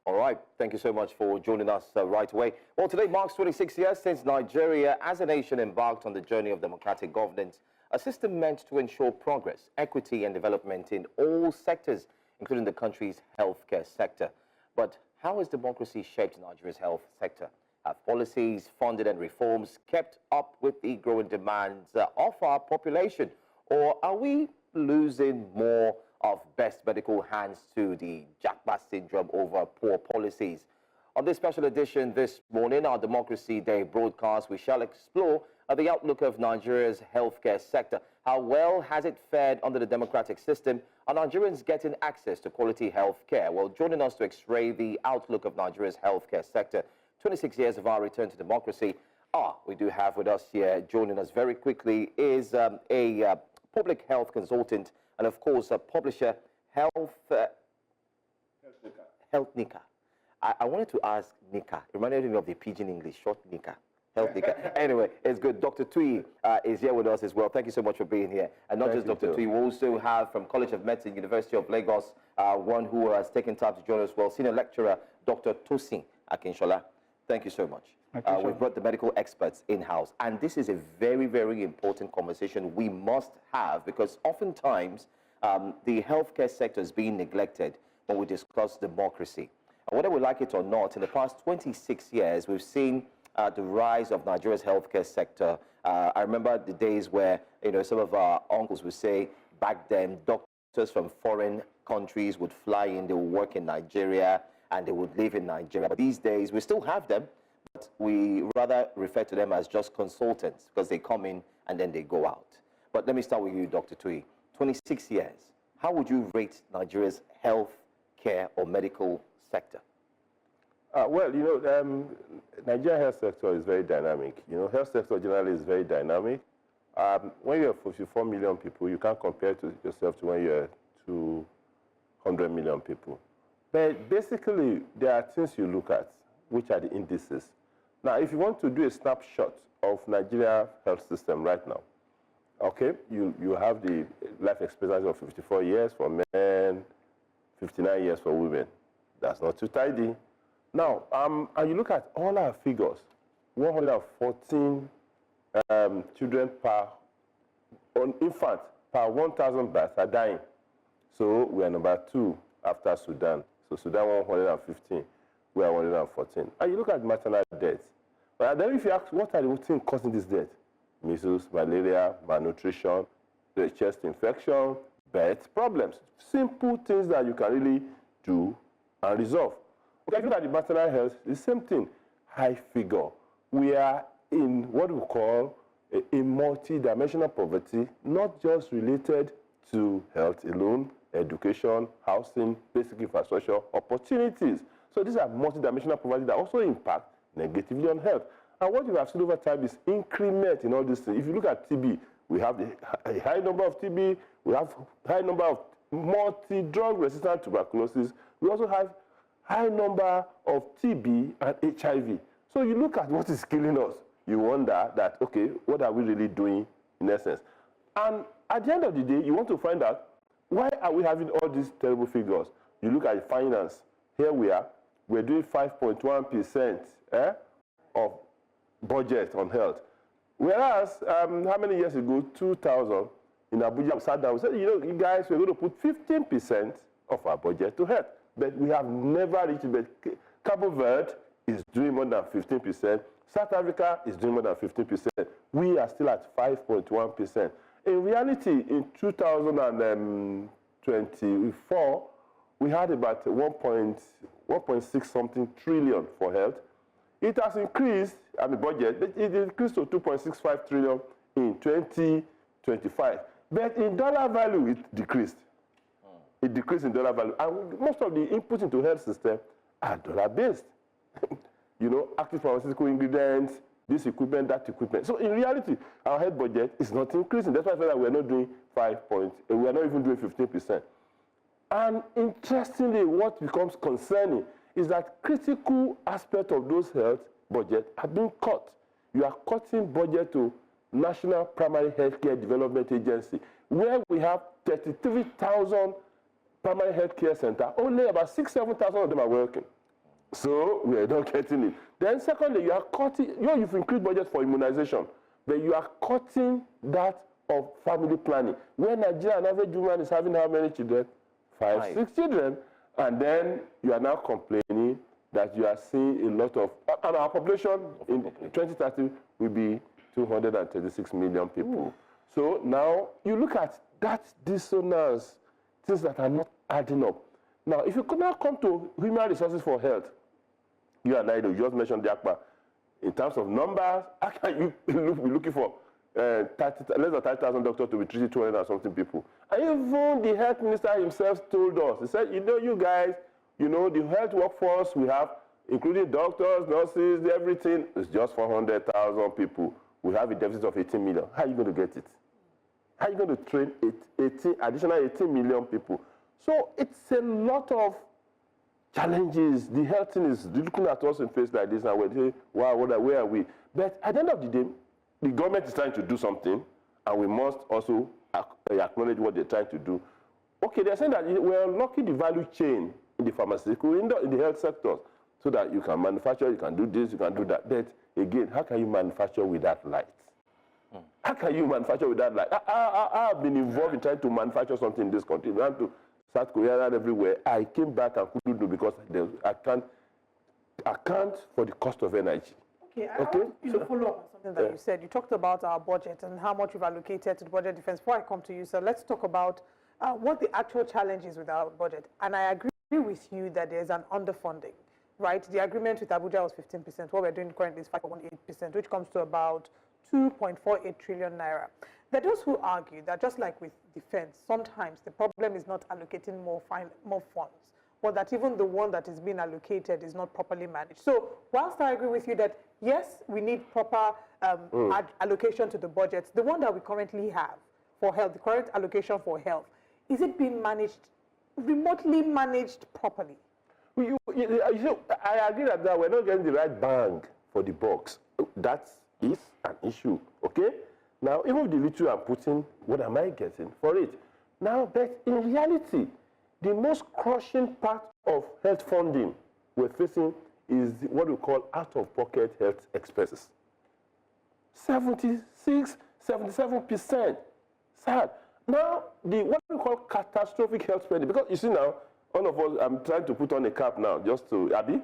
All right, thank you so much for joining us right away. Well, today marks 26 years since Nigeria as a nation embarked on the journey of democratic governance, a system meant to ensure progress, equity and development in all sectors, including the country's healthcare sector. But how has democracy shaped Nigeria's health sector? Have policies, funding and reforms kept up with the growing demands of our population? Or are we losing more of best medical hands to the Japa syndrome over poor policies? On this special edition this morning, our Democracy Day broadcast, we shall explore the outlook of Nigeria's healthcare sector. How well has it fared under the democratic system? Are Nigerians getting access to quality health care? Well, joining us to x-ray the outlook of Nigeria's healthcare sector, 26 years of our return to democracy, we do have with us here, joining us very quickly, is a public health consultant and, of course, a publisher, Health Nika. I wanted to ask Nika. It reminded me of the pidgin English, short Nika. Health Nika. Anyway, it's good. Dr. Tuyi is here with us as well. Thank you so much for being here. And not just Dr. Tuyi, we also have from College of Medicine, University of Lagos, one who has taken time to join us well, senior lecturer, Dr. Tosin Akinsola. Thank you so much. We've brought the medical experts in-house. And this is a very, very important conversation we must have because oftentimes the healthcare sector is being neglected when we discuss democracy. And whether we like it or not, in the past 26 years, we've seen the rise of Nigeria's healthcare sector. I remember the days where, some of our uncles would say back then, doctors from foreign countries would fly in, they would work in Nigeria, and they would live in Nigeria. But these days, we still have them, but we rather refer to them as just consultants because they come in and then they go out. But let me start with you, Dr. Tuyi. 26 years, how would you rate Nigeria's health care or medical sector? Nigerian health sector is very dynamic. Health sector generally is very dynamic. When you have 44 million people, you can't compare yourself to when you're 200 million people. But basically, there are things you look at, which are the indices. Now, if you want to do a snapshot of Nigeria's health system right now, okay, you have the life expectancy of 54 years for men, 59 years for women. That's not too tidy. Now, and you look at all our figures, 114 children infant per 1,000 births are dying. So we are number 2 after Sudan. So Sudan 115, we are 114. And you look at maternal deaths. But then if you ask, what are the things causing this death? Measles, malaria, malnutrition, the chest infection, birth problems. Simple things that you can really do and resolve. Okay, if you look at the maternal health, the same thing, high figure. We are in what we call a multi-dimensional poverty, not just related to health alone, education, housing, basic infrastructure, opportunities. So these are multi-dimensional poverty that also impact negatively on health. And what you have seen over time is increment in all these things. If you look at TB, we have a high number of TB, we have high number of multi-drug resistant tuberculosis, we also have high number of TB and HIV. So you look at what is killing us, you wonder that, okay, what are we really doing in essence? And at the end of the day, you want to find out, why are we having all these terrible figures? You look at the finance. Here we are. We're doing 5.1% of budget on health. Whereas, how many years ago, 2000, in Abuja, we sat down, we said, you guys, we're going to put 15% of our budget to health. But we have never reached it. But Cabo Verde is doing more than 15%. South Africa is doing more than 15%. We are still at 5.1%. In reality, in 2024, we had about 1.6 something trillion for health. It has increased, the budget, but it increased to 2.65 trillion in 2025. But in dollar value, it decreased. It decreased in dollar value. And most of the inputs into health system are dollar-based. Active pharmaceutical ingredients, this equipment, that equipment. So in reality, our health budget is not increasing. That's why I feel like we're not doing we're not even doing 15%. And interestingly, what becomes concerning is that critical aspect of those health budgets are being cut. You are cutting budget to National Primary Healthcare Development Agency, where we have 33,000 primary healthcare centers. Only about 6,000 to 7,000 of them are working. So we are not getting it. Then secondly, you are cutting, you've increased budget for immunization, but you are cutting that of family planning. Where Nigeria, an average woman is having how many children? Five, 6 children. And then you are now complaining that you are seeing a lot of, and our population in 2030 will be 236 million people. Ooh. So now you look at that dissonance, things that are not adding up. Now, if you could now come to human resources for health, you and I, you just mentioned Japa. In terms of numbers, how can you be looking for less than 30,000 doctors to be treating 200 and something people? And even the health minister himself told us, he said, you guys, the health workforce we have, including doctors, nurses, everything, is just 400,000 people. We have a deficit of 18 million. How are you going to get it? How are you going to train additional 18 million people? So it's a lot of challenges. The health thing is looking at us in face like this, and we're saying, wow, where are we? But at the end of the day, the government is trying to do something, and we must also acknowledge what they're trying to do. Okay, they're saying that we're unlocking the value chain in the pharmaceutical, in the health sector, so that you can manufacture, you can do this, you can do that. But again, how can you manufacture without light? How can you manufacture without light? I have been involved in trying to manufacture something in this country. We went to South Korea and everywhere. I came back and couldn't do because I can't account for the cost of energy. Okay, I want to follow up on something that you said. You talked about our budget and how much we've allocated to the budget defense. Before I come to you, sir, let's talk about what the actual challenge is with our budget. And I agree with you that there's an underfunding, right? The agreement with Abuja was 15%. What we're doing currently is 5.18%, which comes to about 2.48 trillion naira. There are those who argue that just like with defense, sometimes the problem is not allocating more funds, but that even the one that is being allocated is not properly managed. So whilst I agree with you that, yes, we need proper allocation to the budget, the one that we currently have for health, the current allocation for health, is it being managed, remotely managed properly? I agree that we're not getting the right bang for the bucks. That is an issue, okay? Now, even with the little I'm putting, what am I getting for it? Now, but in reality, the most crushing part of health funding we're facing is what we call out-of-pocket health expenses. 76, 77%. Sad. Now, what we call catastrophic health spending, because you see now, all of us, I'm trying to put on a cap now, just to, Abby,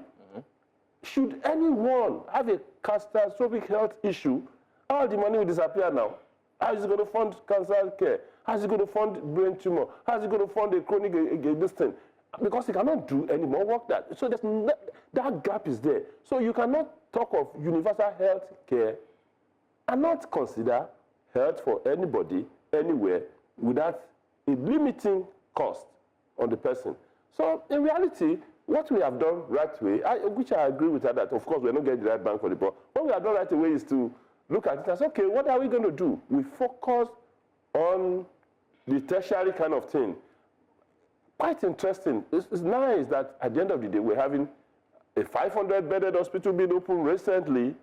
should anyone have a catastrophic health issue, all the money will disappear now. How is it going to fund cancer care? How is it going to fund brain tumor? How is it going to fund a chronic this thing? Because it cannot do any more work that. So that gap is there. So you cannot talk of universal health care and not consider health for anybody, anywhere, without a limiting cost on the person. So in reality, what we have done right way, which I agree with her that, of course, we're not getting the right bang for the buck. What we have done right away is to look at it and say, okay, what are we going to do? We focus on the tertiary kind of thing. Quite interesting. It's nice that at the end of the day, we're having a 500-bedded hospital being opened recently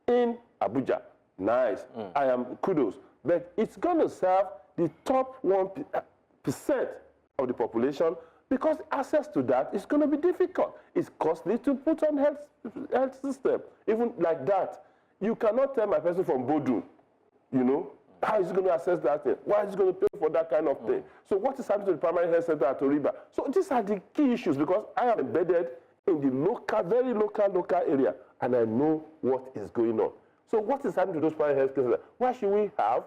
in Abuja. Nice. I am kudos. But it's going to serve the top 1% of the population, because access to that is going to be difficult. It's costly to put on health system. Even like that, you cannot tell my person from Bodu, how is he going to access that thing? Why is he going to pay for that kind of thing? So what is happening to the primary health center at Oriba? So these are the key issues, because I am embedded in the local, very local area, and I know what is going on. So what is happening to those primary health centers? Why should we have,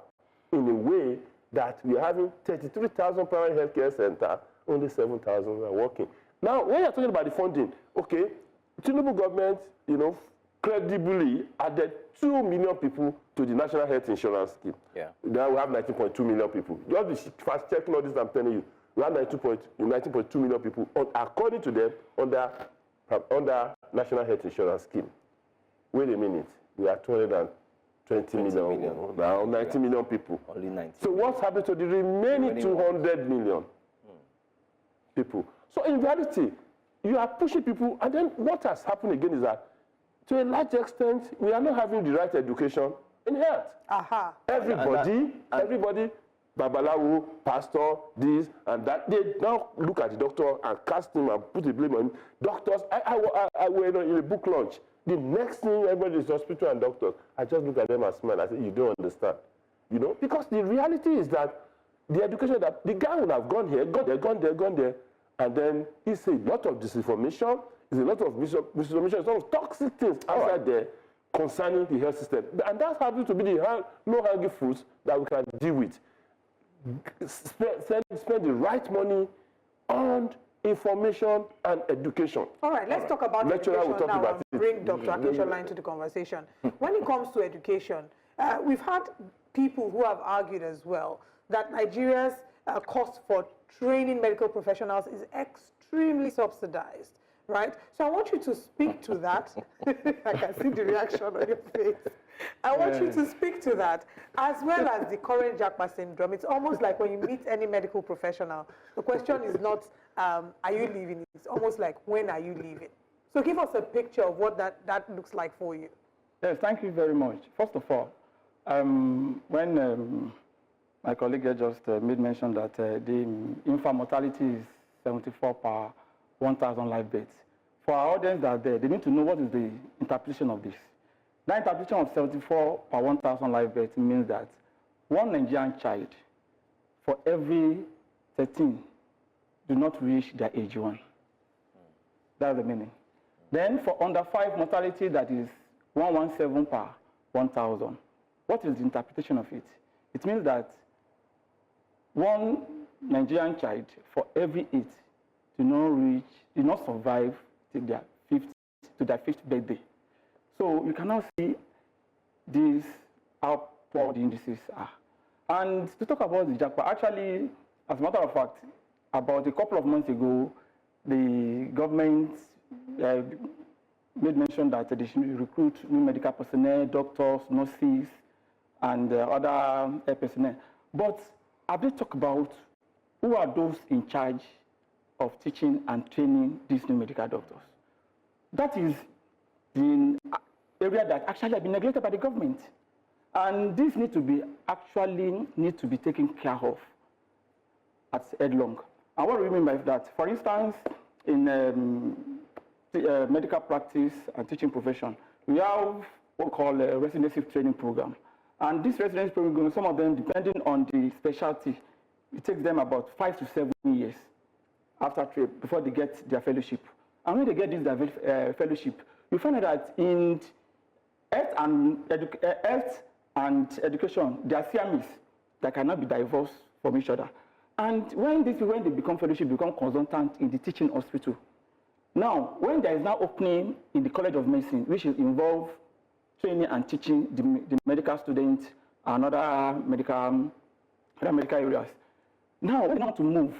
in a way, that we are having 33,000 primary health care centers, only 7,000 are working? Now, when you're talking about the funding, okay, Tinubu government, credibly added 2 million people to the National Health Insurance Scheme. Yeah. Now we have 19.2 million people. Just fast checking all this, I'm telling you. We have 19.2 million people, according to them, under National Health Insurance Scheme. Wait a minute. We are 220 million. Now 90 million people. Only 90. So what's happened to the remaining 200 million people? So in reality, you are pushing people, and then what has happened again is that, to a large extent, we are not having the right education in health. Everybody Babalawo, pastor, this and that. They now look at the doctor and cast him and put the blame on him. Doctors, I went in a book launch. The next thing everybody is hospital and doctors. I just look at them and smile. I say, you don't understand. You know, because the reality is that the education that the guy would have gone here, gone there, and then it's a lot of disinformation, it's a lot of misinformation, some toxic things outside there concerning the health system. And that's happens to be the low-hanging fruits that we can deal with. Spend the right money on information and education. All right, let's talk about education now and bring Dr. Akinsola into the conversation. When it comes to education, we've had people who have argued as well that Nigeria's cost for training medical professionals is extremely subsidized, right? So I want you to speak to that. I can see the reaction on your face. I want you to speak to that, as well as the current Japa syndrome. It's almost like when you meet any medical professional, the question is not, are you leaving? It's almost like, when are you leaving? So give us a picture of what that looks like for you. Yes, thank you very much. First of all, when my colleague just made mention that the infant mortality is 74 per 1,000 live births. For our audience that are there, they need to know what is the interpretation of this. That interpretation of 74 per 1,000 live births means that one Nigerian child for every 13 do not reach their age 1. That's the meaning. Then for under 5 mortality, that is 117 per 1,000. What is the interpretation of it? It means that one Nigerian child for every 8 do not survive to their 5th birthday. So you can now see these how poor the indices are. And to talk about the Japa, actually, as a matter of fact, about a couple of months ago, the government made mention that they should recruit new medical personnel, doctors, nurses, and other personnel. But have they talked about who are those in charge of teaching and training these new medical doctors? That is the area that actually has been neglected by the government. And this need to be taken care of at headlong. And what do we mean by that? For instance, in medical practice and teaching profession, we have what we call a residency training program. And this residency program, some of them, depending on the specialty, it takes them about 5 to 7 years after trip before they get their fellowship. And when they get this fellowship, you find out that in health and education, they are siames that cannot be divorced from each other. And when they become fellowship, become consultant in the teaching hospital. Now, when there is now opening in the College of Medicine, which will involve training and teaching the medical students and other medical areas. Now, when they want to move,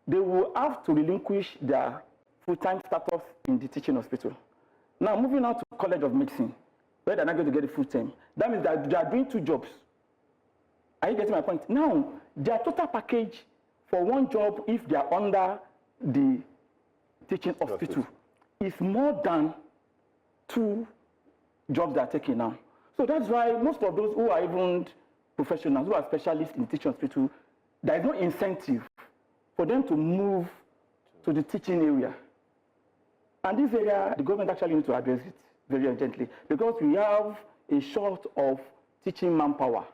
they will have to relinquish their full-time status in the teaching hospital. Now, moving on to College of Medicine, where they're not going to get a full-time. That means that they are doing 2 jobs. Are you getting my point? Now, their total package for one job, if they are under the teaching hospital, is more than 2 jobs they are taking now. So that's why most of those who are even professionals, who are specialists in the teaching hospital, there is no incentive for them to move to the teaching area. And this area, the government actually needs to address it very urgently, because we have a short of teaching manpower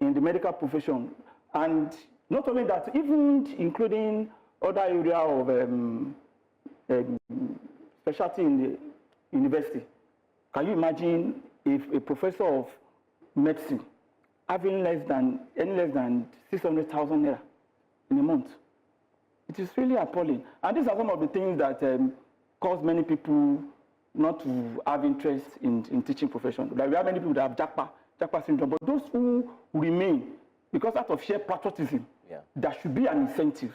in the medical profession. And not only that, even including other area of specialty in the university. Can you imagine if a professor of medicine having less than 600,000 naira in a month? It is really appalling. And these are some of the things that cause many people not to have interest in teaching profession. Like we have many people that have Japa syndrome, but those who remain, because out of sheer patriotism, there should be an incentive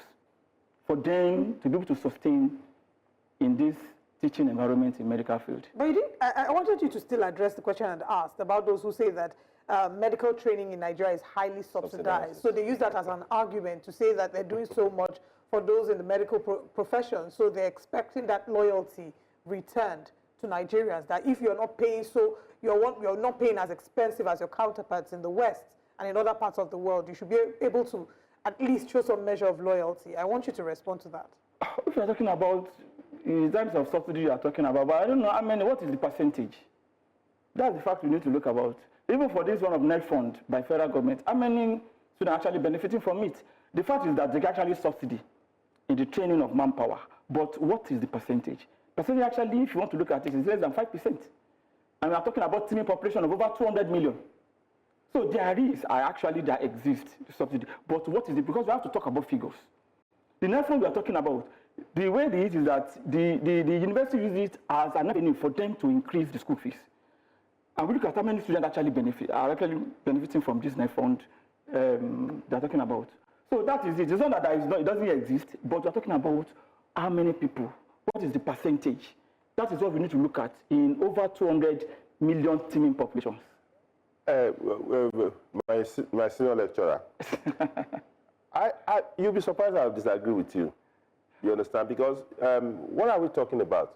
for them to be able to sustain in this teaching environment in medical field. But you did, I wanted you to still address the question I asked about those who say that medical training in Nigeria is highly subsidized. So they use that as an argument to say that they're doing so much for those in the medical profession, so they're expecting that loyalty returned to Nigerians, that if you're not paying, so you're not paying as expensive as your counterparts in the West, and in other parts of the world, you should be able to at least show some measure of loyalty. I want you to respond to that. If you're talking about, in terms of subsidy you are talking about, but I don't know how many, what is the percentage? That's the fact we need to look about. Even for this one of net fund by federal government, how many students are actually benefiting from it? The fact is that they actually subsidy in the training of manpower. But what is the percentage? Percentage actually, if you want to look at it, is less than 5%. And we are talking about teaming population of over 200 million. So there exists subsidy. But what is it? Because we have to talk about figures. The net fund we are talking about, the way it is that the university uses it as an avenue for them to increase the school fees. And we look at how many students are actually benefiting from this net fund they're talking about. So that is it. It's not that it doesn't exist, but we're talking about how many people, what is the percentage? That is what we need to look at in over 200 million teeming populations. My senior lecturer, you'll be surprised I disagree with you. You understand? Because what are we talking about?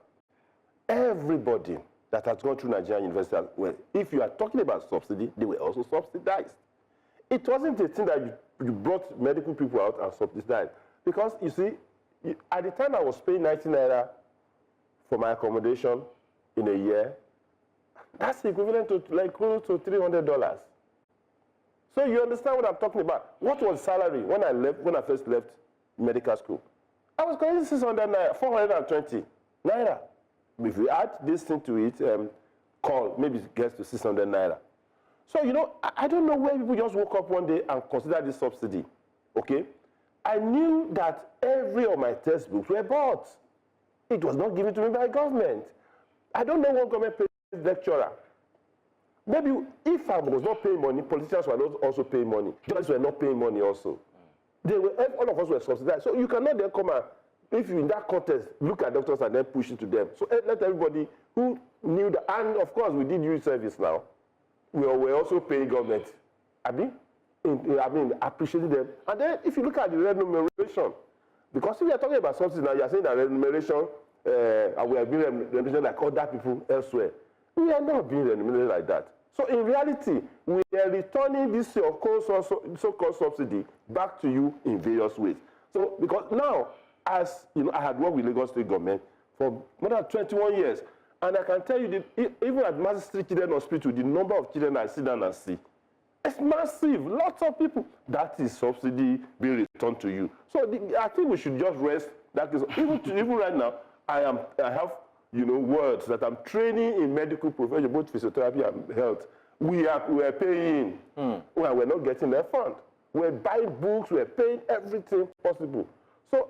Everybody that has gone through Nigerian university, well, if you are talking about subsidy, they were also subsidized. It wasn't a thing that you brought medical people out and subsidized. Because, you see, at the time I was paying 90 naira for my accommodation in a year, that's equivalent to like close to $300. So you understand what I'm talking about? What was salary when I first left medical school? I was getting 600 naira, 420 naira. If we add this thing to it, maybe it gets to 600 naira. So, you know, I don't know where people just woke up one day and considered this subsidy, okay? I knew that every of my textbooks were bought. It was not given to me by government. I don't know what government pays lecturer. Maybe if I was not paying money, politicians were not also paying money. Journalists were not paying money also. All of us were subsidized. So you cannot then come and, if you in that context, look at doctors and then push it to them. So let everybody who knew that, and of course we did youth service now. We're also paying government. Appreciating them. And then if you look at the remuneration, because if you are talking about subsidy now, you are saying that remuneration, we are being remunerated like other people elsewhere. We are not being remunerated like that. So in reality, we are returning this so-called subsidy back to you in various ways. So because now, as you know, I had worked with Lagos State government for more than 21 years, and I can tell you that even at Massive Street Children's Hospital, the number of children I sit down and see, it's massive. Lots of people. That is subsidy being returned to you. So I think we should just rest that case. Even right now, I have words that I'm training in medical profession, both physiotherapy and health. We are paying. Well, we're not getting their fund. We're buying books. We're paying everything possible. So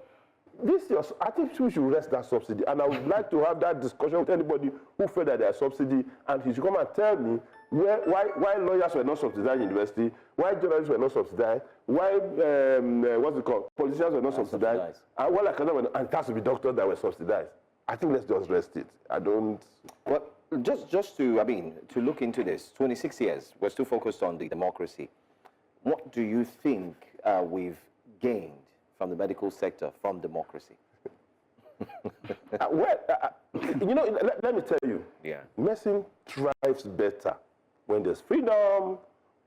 I think we should rest that subsidy. And I would like to have that discussion with anybody who felt that there's subsidy, and he should come and tell me why lawyers were not subsidized in university, why journalists were not subsidized, why politicians were not subsidized, and why and it has to be doctors that were subsidized. I think let's just rest it. Well, just to look into this, 26 years, we're still focused on the democracy. What do you think we've gained from the medical sector from democracy? Let me tell you, medicine thrives better when there's freedom,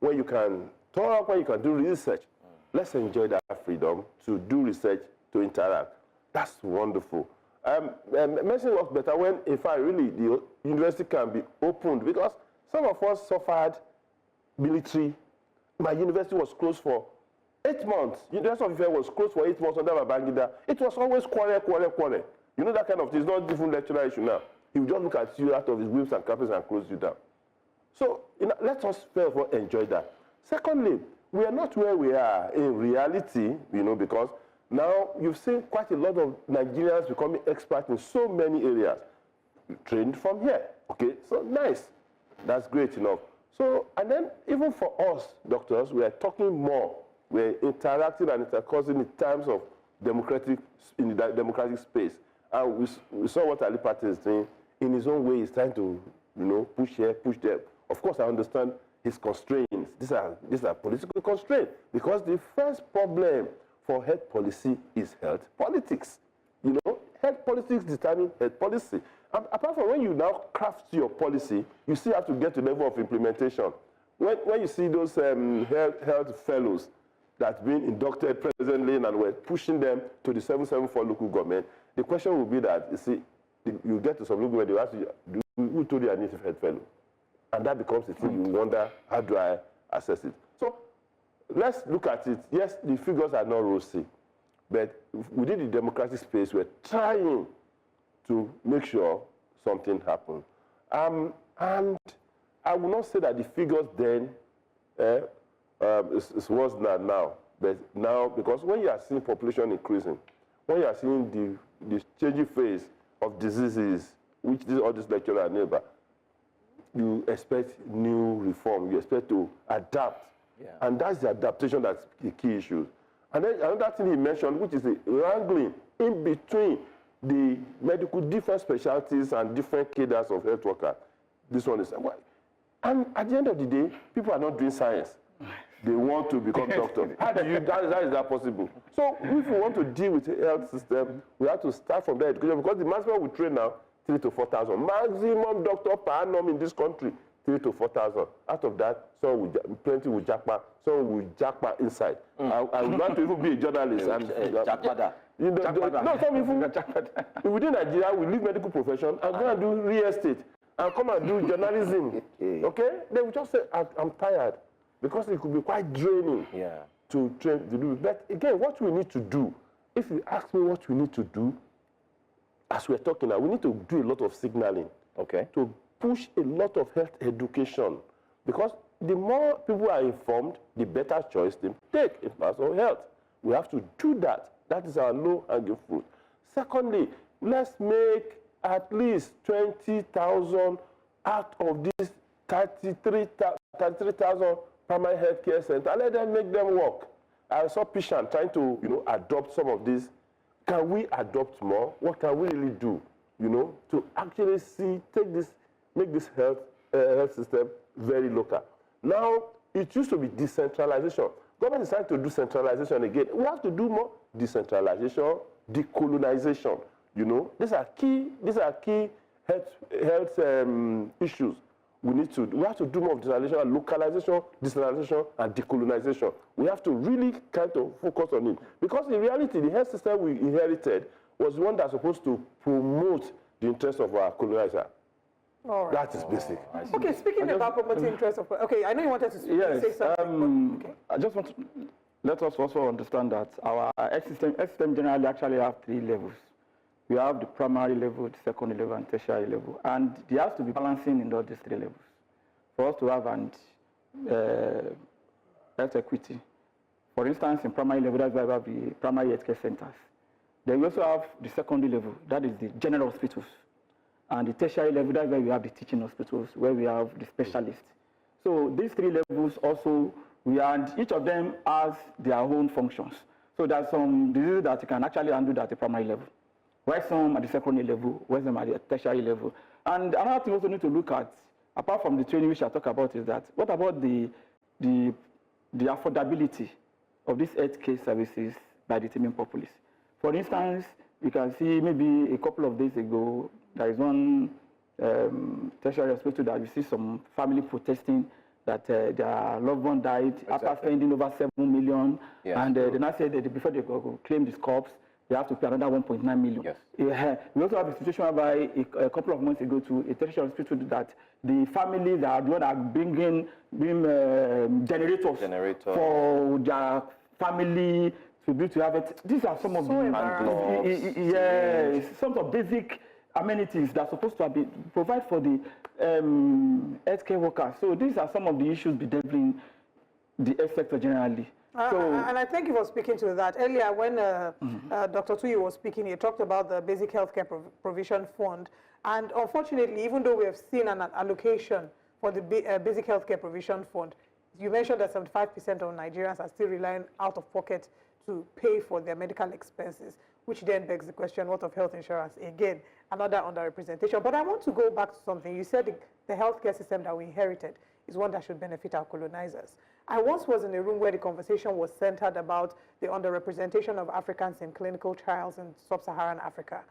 when you can talk, when you can do research. Let's enjoy that freedom to do research, to interact. That's wonderful. Medicine works better when, in fact, really, the university can be opened, because some of us suffered military. My university was closed for 8 months. University of Ife was closed for 8 months under Babangida. It was always quarrel. You know that kind of thing. It's not a different lecturer issue now. He will just look at you out of his whips and capes and close you down. So let us first of all enjoy that. Secondly, we are not where we are in reality, because now you've seen quite a lot of Nigerians becoming experts in so many areas. Trained from here. Okay, so nice. That's great enough. So, and then even for us doctors, we are talking more. We're interacting and intercoursing in terms of the democratic space. And we saw what Ali Pate is doing. In his own way, he's trying to, push here, push there. Of course, I understand his constraints. These are political constraints, because the first problem for health policy is health politics. Health politics determine health policy. And apart from when you now craft your policy, you still have to get to the level of implementation. when you see those health fellows that been inducted presently and we're pushing them to the 774 local government, the question will be that, you see, you get to some local government, they ask you, who told you I need a health fellow? And that becomes the thing. You wonder, how do I assess it? So let's look at it. Yes, the figures are not rosy, but within the democratic space, we're trying to make sure something happens. And I will not say that the figures then is worse than now. But now, because when you are seeing population increasing, when you are seeing the changing phase of diseases, which all these lecturers are neighbor, you expect new reform. You expect to adapt. Yeah. And that's the adaptation that's the key issue. And then another thing he mentioned, which is the wrangling in between the medical different specialties and different cadres of health workers. This one is, and at the end of the day, people are not doing science. They want to become doctors. How is that possible? So if we want to deal with the health system, we have to start from the education, because the maximum we train now, 3,000 to 4,000. Maximum doctor per annum in this country, 3,000 to 4,000. Out of that, plenty will Japa, some will Japa inside. I would want to even be a journalist. Japada. No, some people within Nigeria will leave medical profession and go and do real estate and come and do journalism. Okay? They will just say, I'm tired. Because it could be quite draining to train to do. But again, what we need to do, if you ask me what we need to do, as we're talking now, we need to do a lot of signaling. Okay. To push a lot of health education. Because the more people are informed, the better choice they take in personal health. We have to do that. That is our low-hanging fruit. Secondly, let's make at least 20,000 out of these 33,000 primary health care centers. And let them make them work. I saw Pishan trying to, adopt some of these. Can we adopt more? What can we really do, to actually make this health system very local? Now, it used to be decentralization. Government is trying to do centralization again. We have to do more decentralization, decolonization. These are key health issues. We have to do more of decentralization, localization, decentralization, and decolonization. We have to really kind of focus on it. Because in reality, the health system we inherited was one that's supposed to promote the interests of our colonizer. All right. That is basic. Okay, speaking about promoting interests of... Okay, I know you wanted to say something. Okay. I just want to let us also understand that our health system generally actually have 3 levels. We have the primary level, the secondary level, and tertiary level. And there has to be balancing in all these 3 levels for us to have health equity. For instance, in primary level, that's why we have the primary health care centers. Then we also have the secondary level, that is the general hospitals. And the tertiary level, that's where we have the teaching hospitals, where we have the specialists. So these 3 levels also, each of them has their own functions. So there's some diseases that you can actually handle at the primary level, where some at the secondary level, where some at the tertiary level. And another thing we also need to look at, apart from the training which I talk about, is that what about the affordability of these healthcare services by the teeming populace? For instance, you can see maybe a couple of days ago, there is one tertiary hospital that you see some family protesting that their loved one died after spending over 7 million. Yes. And they now said that before they go claim this corpse, they have to pay another 1.9 million. Yes. We also have a situation whereby a couple of months ago to a tertiary hospital that the families that are the one that are bringing generators for their family to be able to have it. These are some of some of basic amenities that are supposed to be provide for the healthcare workers. So these are some of the issues bedeviling the health sector generally. And I thank you for speaking to that. Earlier, when Dr. Tuyi was speaking, he talked about the Basic Healthcare Provision Fund. And unfortunately, even though we have seen an allocation for the Basic Healthcare Provision Fund, you mentioned that 75% of Nigerians are still relying out of pocket to pay for their medical expenses, which then begs the question, what of health insurance? Again, another underrepresentation. But I want to go back to something. You said the healthcare system that we inherited is one that should benefit our colonizers. I once was in a room where the conversation was centered about the underrepresentation of Africans in clinical trials in sub-Saharan Africa.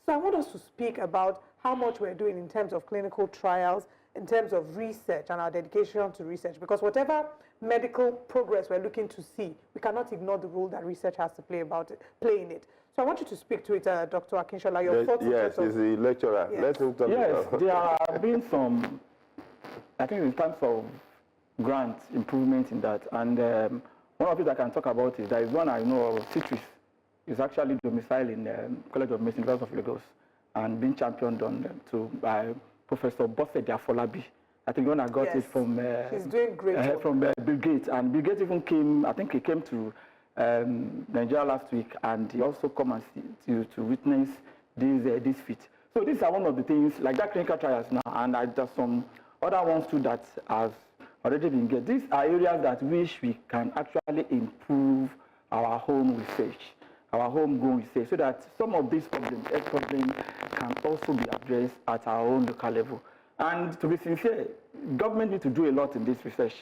So I want us to speak about how much we're doing in terms of clinical trials, in terms of research and our dedication to research, because whatever medical progress we're looking to see, we cannot ignore the role that research has to play in it. So I want you to speak to it, Dr. Akinsola, your thoughts. Yes, he's a lecturer. Yes. Let him talk. Yes, there have been some, I think in terms of grant improvement in that, and one of it I can talk about is there is one I know of, Citrus, is actually domiciled in College of Medicine, University of Lagos, and being championed on by Professor Bosede Afolabi. I think when I got it from he's doing great work. From Bill Gates, and Bill Gates even came. I think he came to Nigeria last week, and he also come and see, to witness this feat. So these are one of the things like that clinical trials now, and there's some other ones too that have already been get. These are areas that which we can actually improve our home research, our homegrown research, so that some of these problems, health problems, can also be addressed at our own local level. And to be sincere, government need to do a lot in this research.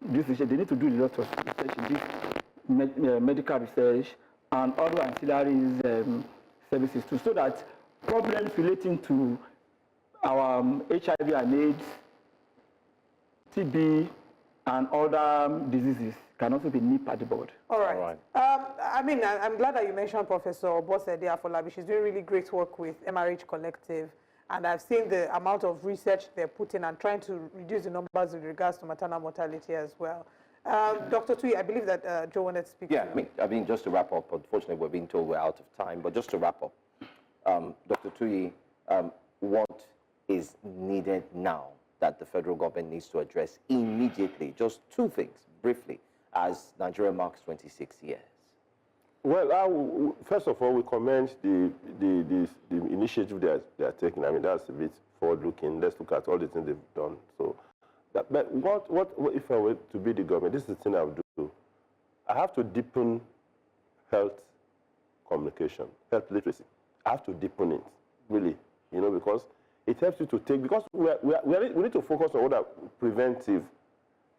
They need to do a lot of research in this medical research and other ancillary services too, so that problems relating to our HIV and AIDS, TB, and other diseases can also be nipped at the bud. All right. I mean, I'm glad that you mentioned Professor Bosede Afolabi. She's doing really great work with MRH Collective, and I've seen the amount of research they're putting and trying to reduce the numbers with regards to maternal mortality as well. Dr. Tuyi, I believe that Joe wanted to speak. Yeah, I mean, just to wrap up, unfortunately, we're being told we're out of time, but just to wrap up, Dr. Tuyi, what is needed now that the federal government needs to address immediately? Just two things, briefly, as Nigeria marks 26 years. Well, first of all, we commend the initiative they are taking. I mean, that's a bit forward-looking. Let's look at all the things they've done. So, but what if I were to be the government? This is the thing I would do. I have to deepen health communication, health literacy. I have to deepen it, really, because it helps you to take, because we need to focus on what are preventive.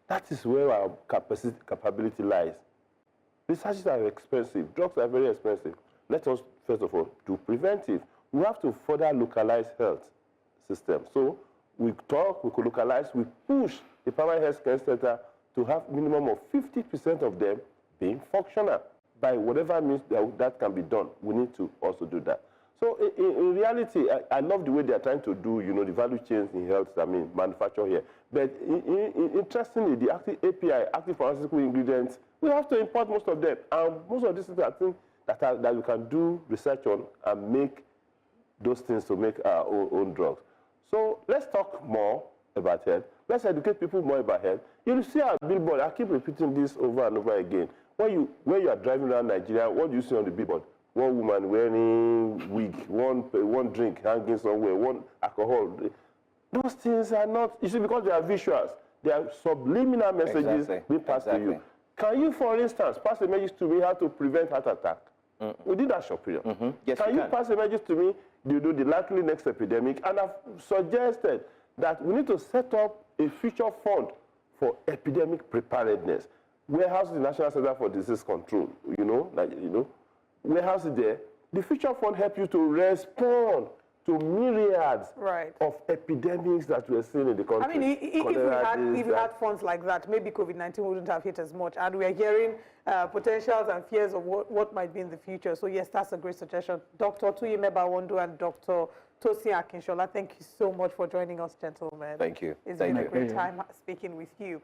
That is where our capability lies. Researches are expensive. Drugs are very expensive. Let us, first of all, do preventive. We have to further localize health system. So we talk, we could localize, we push the primary health care center to have minimum of 50% of them being functional. By whatever means that can be done, we need to also do that. So in reality, I love the way they are trying to do, the value chains in health, manufacture here. But interestingly, the active API, active pharmaceutical ingredients, we have to import most of them. And most of these things are things that we can do research on and make those things to make our own drugs. So let's talk more about health. Let's educate people more about health. You'll see our billboard. I keep repeating this over and over again. When you are driving around Nigeria, what do you see on the billboard? One woman wearing wig, one drink hanging somewhere, one alcohol. Those things are not, you see, because they are visuals. They are subliminal messages being passed to you. Can you, for instance, pass a message to me how to prevent heart attack within that short period? Yes, can you pass a message to me the likely next epidemic? And I've suggested that we need to set up a future fund for epidemic preparedness. Warehouse the National Center for Disease Control, warehouse it there. The future fund help you to respond to myriads of epidemics that we're seeing in the country. I mean, if we had funds like that, maybe COVID-19 wouldn't have hit as much. And we're hearing potentials and fears of what might be in the future. So yes, that's a great suggestion. Dr. Tuyi Mebawondu and Dr. Tosin Akinsola, thank you so much for joining us, gentlemen. Thank you. It's been a great time speaking with you.